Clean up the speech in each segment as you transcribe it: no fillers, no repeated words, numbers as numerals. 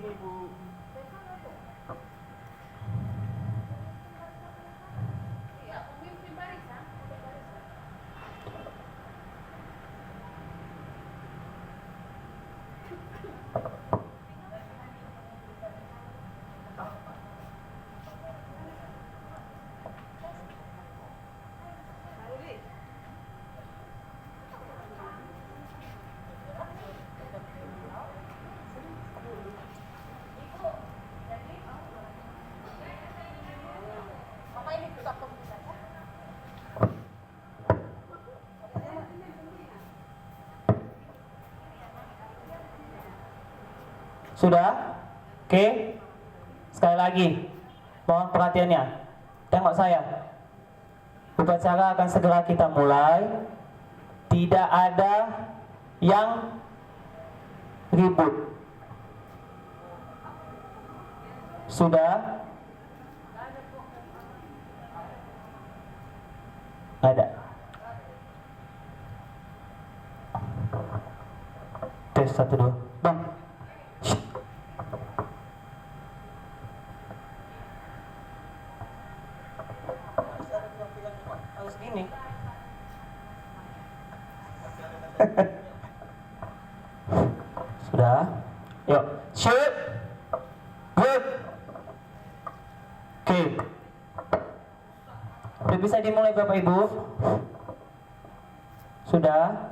sini, Bu. Sudah? Oke. Sekali lagi, mohon perhatiannya. Tengok saya. Upacara akan segera kita mulai. Tidak ada yang ribut. Sudah? Ada. Tes 1 2. Bang. Harus gini. Sudah? Yuk, shoot. Good. Oke. Udah bisa dimulai Bapak Ibu? Sudah?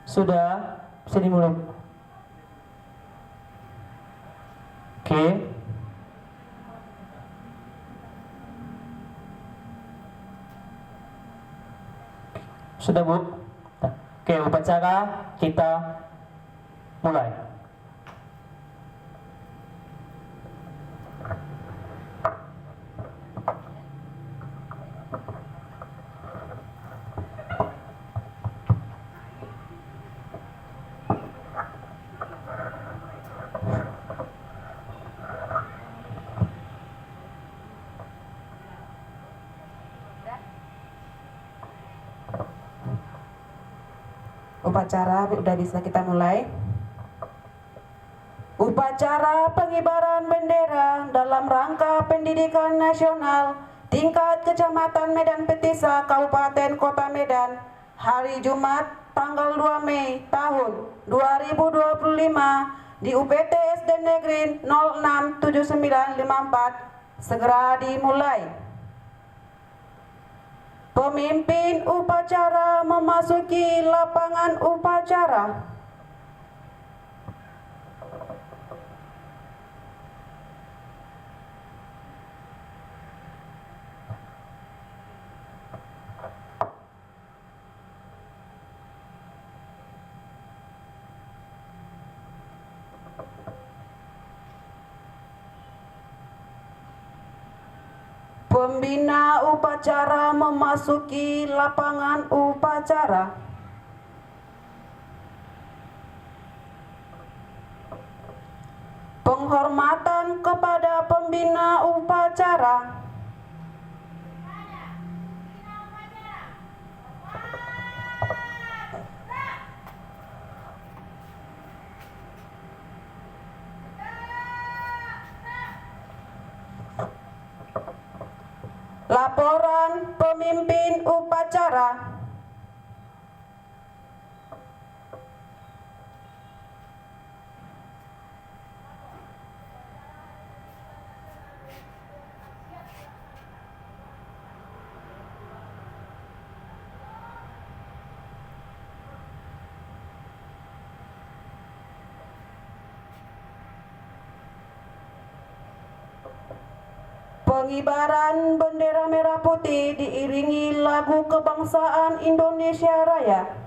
Sudah? Bisa dimulai? Oke. Sudah Bu? Oke, upacara kita mulai. Upacara udah bisa kita mulai. Upacara pengibaran bendera dalam rangka pendidikan nasional tingkat Kecamatan Medan Petisa, Kabupaten Kota Medan, hari Jumat tanggal 2 Mei tahun 2025 di UPT SD Negeri 067954 segera dimulai. Pemimpin upacara memasuki lapangan upacara. Pembina upacara memasuki lapangan upacara. Penghormatan kepada pembina upacara. Laporan pemimpin upacara. Pengibaran bendera merah putih diiringi lagu kebangsaan Indonesia Raya.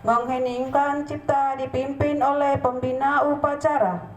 Mengheningkan cipta dipimpin oleh pembina upacara.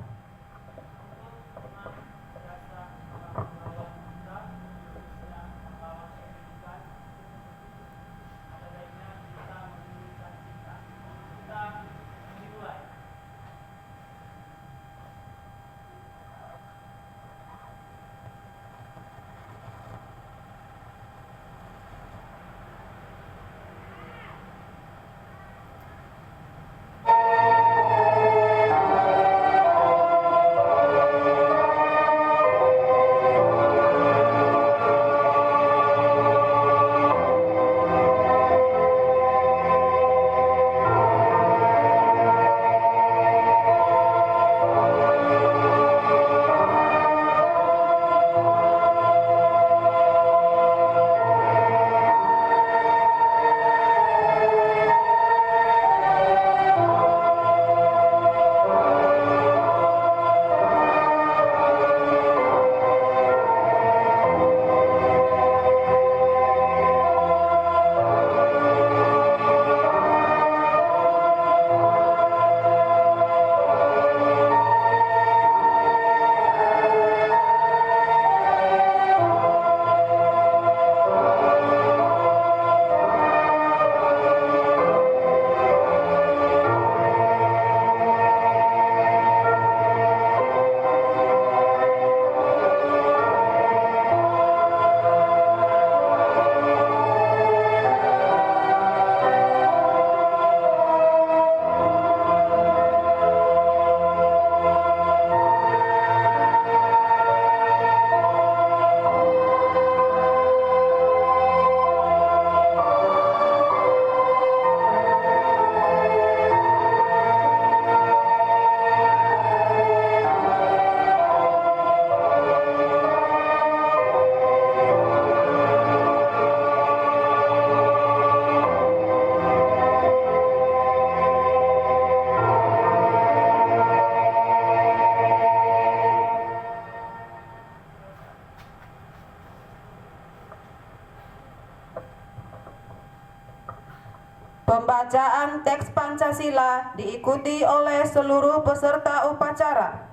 Pembacaan teks Pancasila diikuti oleh seluruh peserta upacara.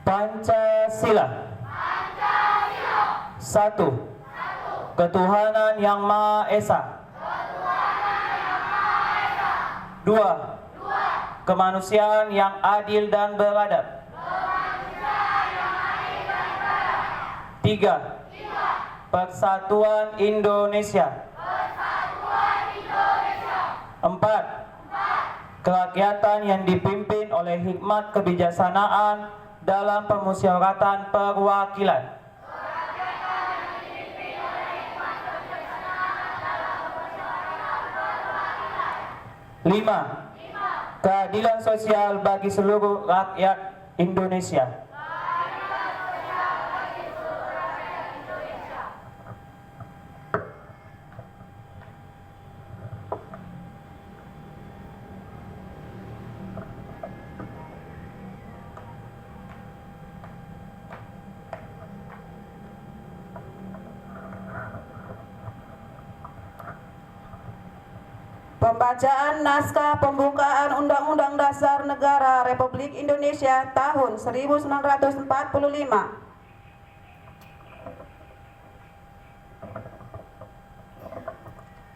Pancasila. Satu. Ketuhanan Yang Maha Esa. Dua. Kemanusiaan yang adil dan beradab. Tiga. Persatuan Indonesia. Empat. Kerakyatan yang dipimpin oleh hikmat kebijaksanaan dalam pemusyawaratan perwakilan. 5. Keadilan sosial bagi seluruh rakyat Indonesia. Pembacaan naskah pembukaan Undang-Undang Dasar Negara Republik Indonesia tahun 1945.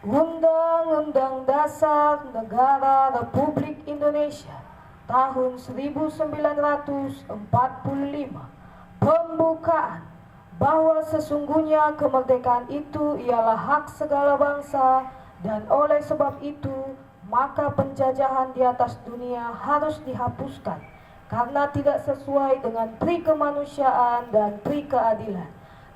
Undang-Undang Dasar Negara Republik Indonesia tahun 1945. Pembukaan bahwa sesungguhnya kemerdekaan itu ialah hak segala bangsa, dan oleh sebab itu maka penjajahan di atas dunia harus dihapuskan karena tidak sesuai dengan pri kemanusiaan dan pri keadilan.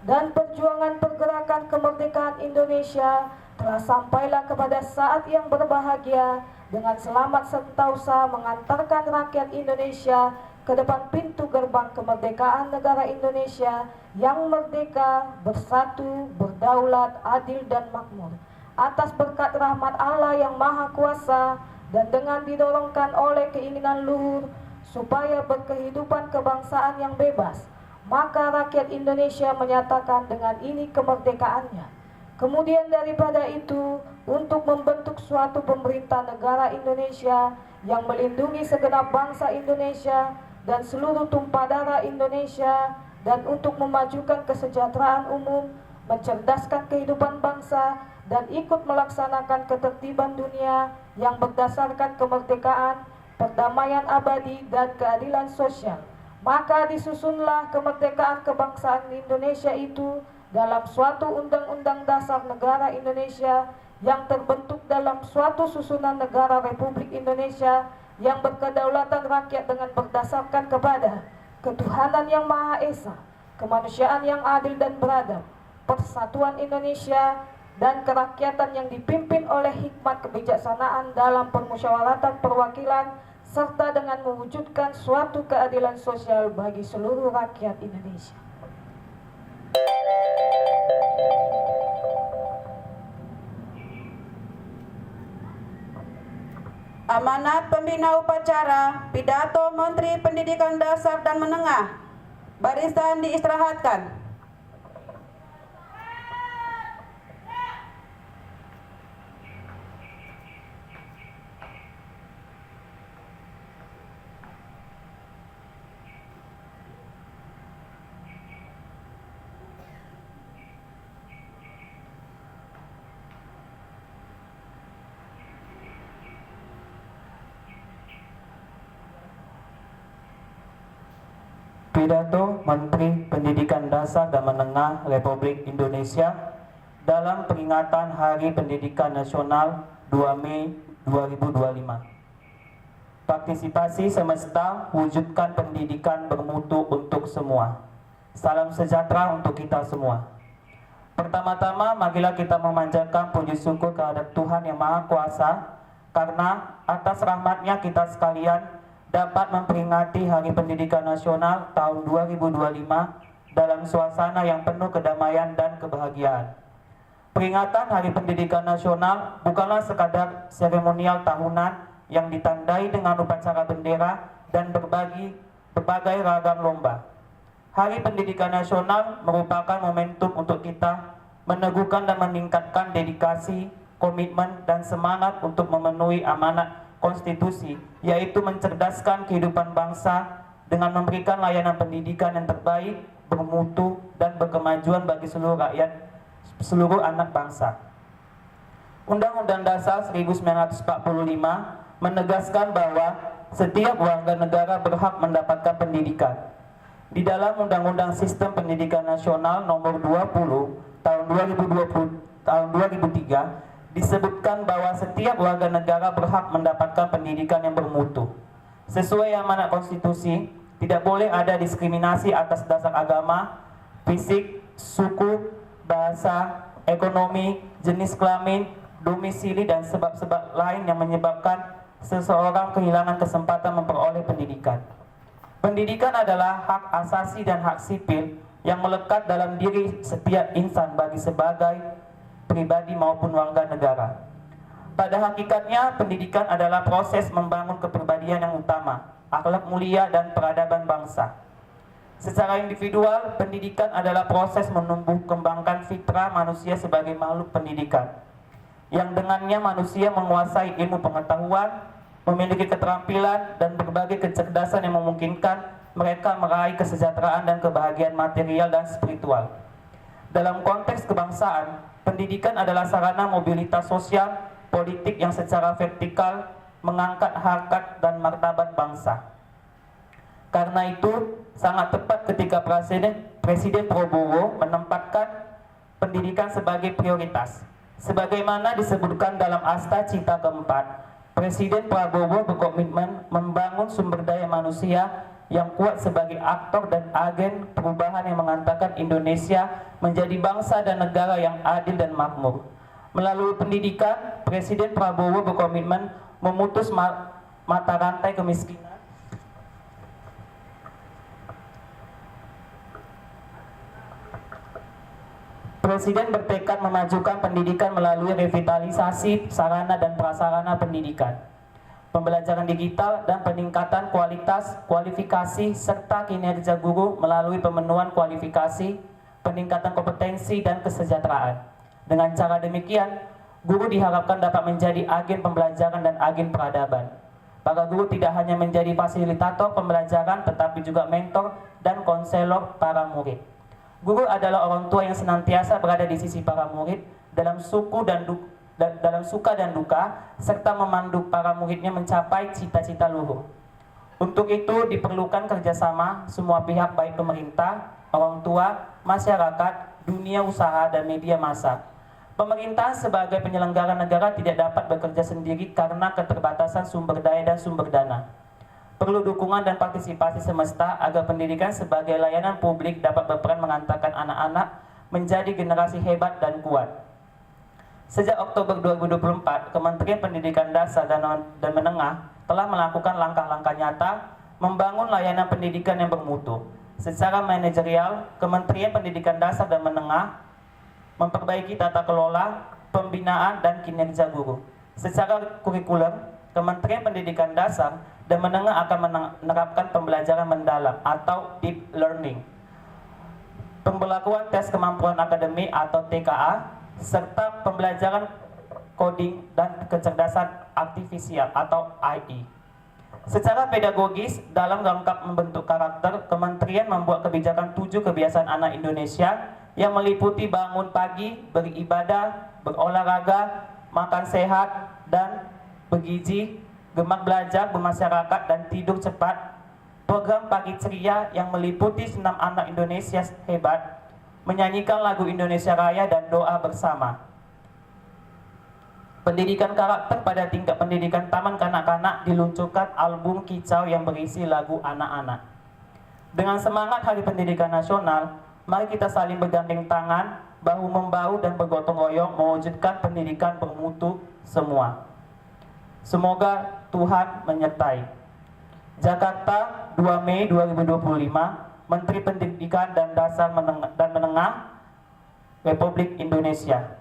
Dan perjuangan pergerakan kemerdekaan Indonesia telah sampailah kepada saat yang berbahagia dengan selamat sentosa mengantarkan rakyat Indonesia ke depan pintu gerbang kemerdekaan negara Indonesia yang merdeka, bersatu, berdaulat, adil dan makmur. atas berkat rahmat Allah yang Maha Kuasa dan dengan didorongkan oleh keinginan luhur supaya berkehidupan kebangsaan yang bebas, maka rakyat Indonesia menyatakan dengan ini kemerdekaannya. Kemudian daripada itu, untuk membentuk suatu pemerintah negara Indonesia yang melindungi segenap bangsa Indonesia dan seluruh tumpah darah Indonesia, dan untuk memajukan kesejahteraan umum, mencerdaskan kehidupan bangsa, dan ikut melaksanakan ketertiban dunia yang berdasarkan kemerdekaan, perdamaian abadi, dan keadilan sosial. Maka disusunlah kemerdekaan kebangsaan Indonesia itu dalam suatu undang-undang dasar negara Indonesia yang terbentuk dalam suatu susunan negara Republik Indonesia yang berkedaulatan rakyat dengan berdasarkan kepada ketuhanan yang Maha Esa, kemanusiaan yang adil dan beradab, persatuan Indonesia, dan kerakyatan yang dipimpin oleh hikmat kebijaksanaan dalam permusyawaratan perwakilan, serta dengan mewujudkan suatu keadilan sosial bagi seluruh rakyat Indonesia. Amanat pembina upacara, pidato Menteri Pendidikan Dasar dan Menengah. Barisan diistirahatkan. Pidato Menteri Pendidikan Dasar dan Menengah Republik Indonesia dalam peringatan Hari Pendidikan Nasional 2 Mei 2025. Partisipasi semesta, wujudkan pendidikan bermutu untuk semua. Salam sejahtera untuk kita semua. Pertama-tama, marilah kita memanjatkan puji syukur kehadap Tuhan Yang Maha Kuasa, karena atas rahmat-Nya kita sekalian dapat memperingati Hari Pendidikan Nasional tahun 2025 dalam suasana yang penuh kedamaian dan kebahagiaan. Peringatan Hari Pendidikan Nasional bukanlah sekadar seremonial tahunan yang ditandai dengan upacara bendera dan berbagai ragam lomba. Hari Pendidikan Nasional merupakan momentum untuk kita meneguhkan dan meningkatkan dedikasi, komitmen, dan semangat untuk memenuhi amanat konstitusi, yaitu mencerdaskan kehidupan bangsa dengan memberikan layanan pendidikan yang terbaik, bermutu, dan berkemajuan bagi seluruh rakyat, seluruh anak bangsa. Undang-Undang Dasar 1945 menegaskan bahwa setiap warga negara berhak mendapatkan pendidikan. Di dalam Undang-Undang Sistem Pendidikan Nasional Nomor 20 Tahun 2003 disebutkan bahwa setiap warga negara berhak mendapatkan pendidikan yang bermutu. Sesuai amanat konstitusi, tidak boleh ada diskriminasi atas dasar agama, fisik, suku, bahasa, ekonomi, jenis kelamin, domisili, dan sebab-sebab lain yang menyebabkan seseorang kehilangan kesempatan memperoleh pendidikan. Pendidikan adalah hak asasi dan hak sipil yang melekat dalam diri setiap insan bagi sebagai pribadi maupun warga negara. Pada hakikatnya, pendidikan adalah proses membangun kepribadian yang utama, akhlak mulia, dan peradaban bangsa. Secara individual, pendidikan adalah proses menumbuh kembangkan fitrah manusia sebagai makhluk pendidikan, yang dengannya manusia menguasai ilmu pengetahuan, memiliki keterampilan, dan berbagai kecerdasan yang memungkinkan mereka meraih kesejahteraan dan kebahagiaan material dan spiritual. Dalam konteks kebangsaan, pendidikan adalah sarana mobilitas sosial, politik yang secara vertikal mengangkat harkat dan martabat bangsa. Karena itu, sangat tepat ketika Presiden Prabowo menempatkan pendidikan sebagai prioritas. Sebagaimana disebutkan dalam Asta Cita keempat, Presiden Prabowo berkomitmen membangun sumber daya manusia yang kuat sebagai aktor dan agen perubahan yang mengantarkan Indonesia menjadi bangsa dan negara yang adil dan makmur. Melalui pendidikan, Presiden Prabowo berkomitmen memutus mata rantai kemiskinan, Presiden bertekad memajukan pendidikan melalui revitalisasi sarana dan prasarana pendidikan, pembelajaran digital, dan peningkatan kualitas, kualifikasi, serta kinerja guru melalui pemenuhan kualifikasi, peningkatan kompetensi, dan kesejahteraan. Dengan cara demikian, guru diharapkan dapat menjadi agen pembelajaran dan agen peradaban. Para guru tidak hanya menjadi fasilitator pembelajaran, tetapi juga mentor dan konselor para murid. Guru adalah orang tua yang senantiasa berada di sisi para murid dalam suka dan duka, serta memandu para muridnya mencapai cita-cita luhur. Untuk itu diperlukan kerjasama semua pihak, baik pemerintah, orang tua, masyarakat, dunia usaha, dan media massa. Pemerintah sebagai penyelenggara negara tidak dapat bekerja sendiri karena keterbatasan sumber daya dan sumber dana. Perlu dukungan dan partisipasi semesta agar pendidikan sebagai layanan publik dapat berperan mengantarkan anak-anak menjadi generasi hebat dan kuat. Sejak Oktober 2024, Kementerian Pendidikan Dasar dan Menengah telah melakukan langkah-langkah nyata membangun layanan pendidikan yang bermutu. Secara manajerial, Kementerian Pendidikan Dasar dan Menengah memperbaiki tata kelola, pembinaan, dan kinerja guru. Secara kurikulum, Kementerian Pendidikan Dasar dan Menengah akan menerapkan pembelajaran mendalam atau deep learning, pemberlakuan tes kemampuan akademik atau TKA, serta pembelajaran coding dan kecerdasan artifisial atau AI. Secara pedagogis, dalam rangka membentuk karakter, Kementerian membuat kebijakan 7 kebiasaan anak Indonesia yang meliputi bangun pagi, beribadah, berolahraga, makan sehat dan bergizi, gemar belajar, bermasyarakat, dan tidur cepat. Program Pagi Ceria yang meliputi senam anak Indonesia hebat, menyanyikan lagu Indonesia Raya, dan doa bersama. Pendidikan karakter pada tingkat pendidikan taman kanak-kanak diluncurkan album kicau yang berisi lagu anak-anak. Dengan semangat Hari Pendidikan Nasional, mari kita saling bergandeng tangan, bahu-membahu, dan bergotong royong mewujudkan pendidikan bermutu semua. Semoga Tuhan menyertai. Jakarta, 2 Mei 2025, Menteri Pendidikan dan Dasar dan Menengah Republik Indonesia.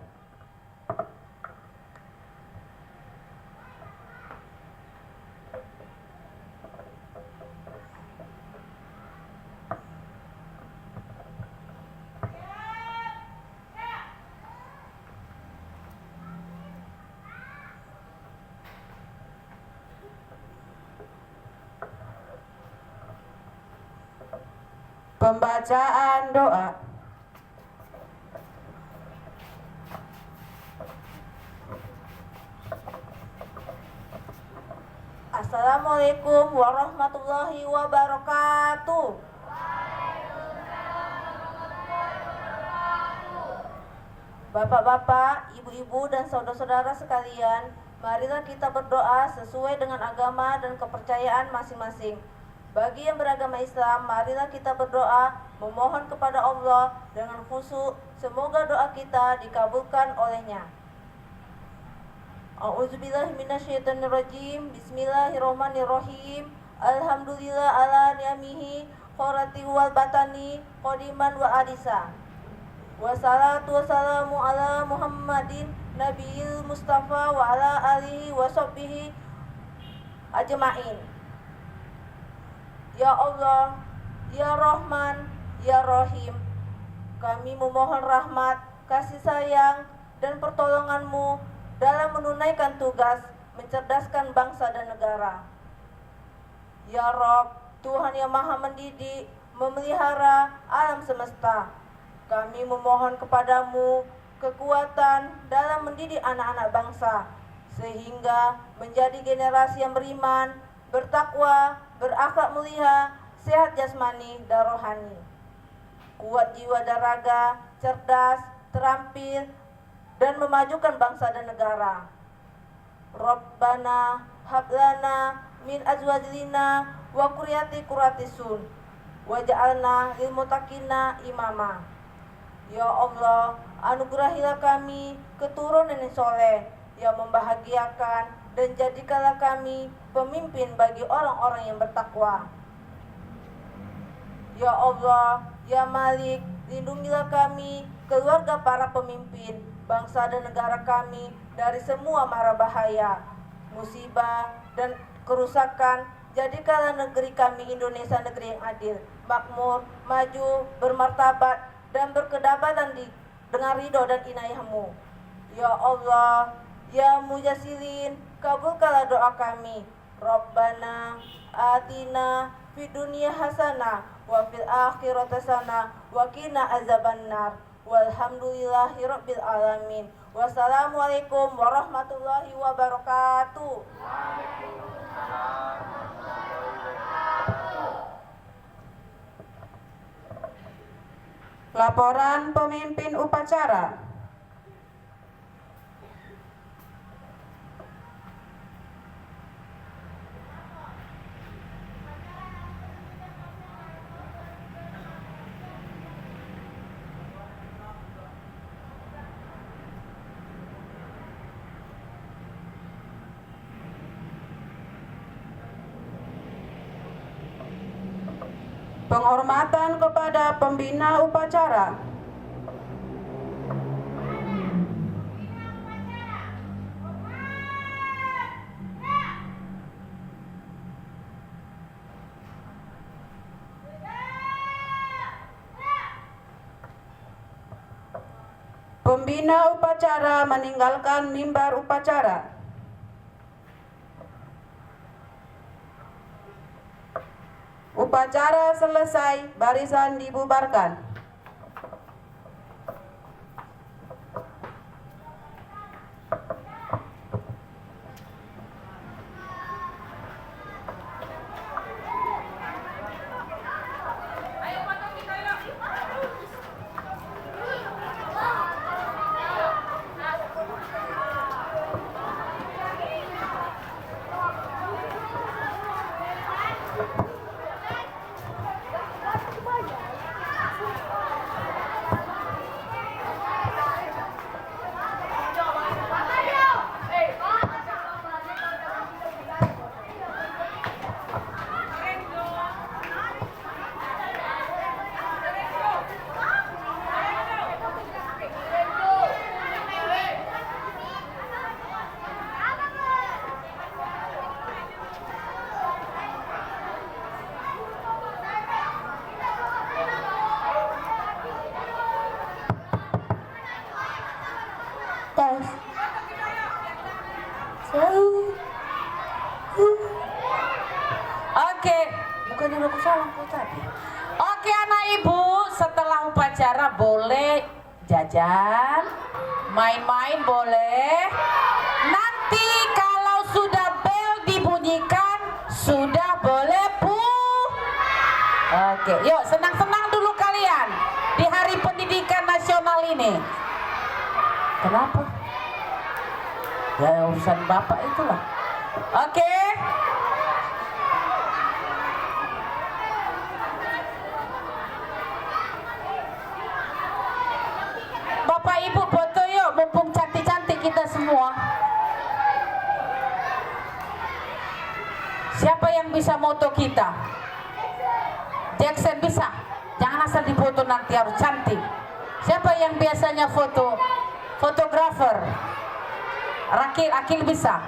Pembacaan doa. Assalamualaikum warahmatullahi wabarakatuh. Bapak-bapak, ibu-ibu, dan saudara-saudara sekalian, marilah kita berdoa sesuai dengan agama dan kepercayaan masing-masing. Bagi yang beragama Islam, marilah kita berdoa memohon kepada Allah dengan khusyuk, semoga doa kita dikabulkan olehnya. A'udzubillahi minasyaitonirrajim. Bismillahirrahmanirrahim. Alhamdulillah ala ni'amihi khorati wal batani qadiman wa adisa. Wassalatu wassalamu ala Muhammadin Nabiyil Mustafa wa ala alihi wa sahbihi ajma'in. Ya Allah, Ya Rahman, Ya Rahim, kami memohon rahmat, kasih sayang, dan pertolongan-Mu dalam menunaikan tugas mencerdaskan bangsa dan negara. Ya Rabb, Tuhan yang Maha Mendidik, memelihara alam semesta, kami memohon kepadamu kekuatan dalam mendidik anak-anak bangsa, sehingga menjadi generasi yang beriman, bertakwa, berakhlak mulia, sehat jasmani dan rohani, kuat jiwa dan raga, cerdas, terampil, dan memajukan bangsa dan negara. Rabbana hablana min azwajina wa qurrati waj'alna lil muttaqina imama. Ya Allah, anugerahilah kami keturunan yang soleh yang membahagiakan, dan jadikanlah kami pemimpin bagi orang-orang yang bertakwa. Ya Allah, Ya Malik, lindungilah kami keluarga para pemimpin, bangsa dan negara kami dari semua mara bahaya, musibah, dan kerusakan. Jadikanlah negeri kami Indonesia negeri yang adil, makmur, maju, bermartabat, dan berkedaulatan dengan ridho dan inayah-Mu. Ya Allah, ya Mujasilin, kabulkanlah doa kami. Rabbana atina fid dunya hasanah wa fil akhirati hasanah wa qina azabannar. Walhamdulillahi rabbil alamin. Wassalamualaikum warahmatullahi wabarakatuh. Laporan pemimpin upacara. Penghormatan kepada pembina upacara. Pembina upacara meninggalkan mimbar upacara. Upacara selesai, barisan dibubarkan. Oke, bukannya aku salah kok tadi. Oke anak ibu, setelah upacara boleh jajan, main-main boleh. Nanti kalau sudah bel dibunyikan, sudah boleh Oke, yuk senang-senang dulu kalian di Hari Pendidikan Nasional ini. Kenapa? Ya urusan bapak itulah. Oke. Bapak Ibu foto yuk, mumpung cantik-cantik kita semua. Siapa yang bisa moto kita? Jackson bisa. Jangan asal difoto, nanti harus cantik. Siapa yang biasanya foto? Fotografer. Akil bisa.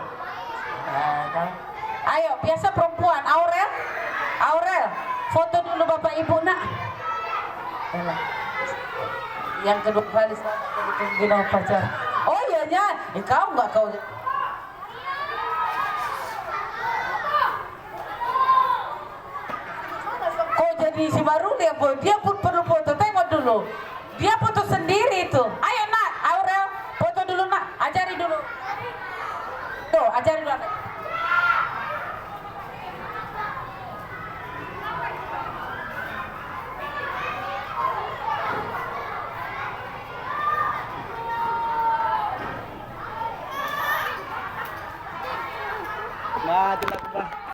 Ayo, biasa perempuan. Aurel, foto dulu Bapak Ibu nak. Yang kedua kali selamat jadi pembina upacara. Oh iya nya, kau nggak kau. Kau jadi si baru dia pun perlu foto. Tengok dulu, dia foto sendiri itu. Ayo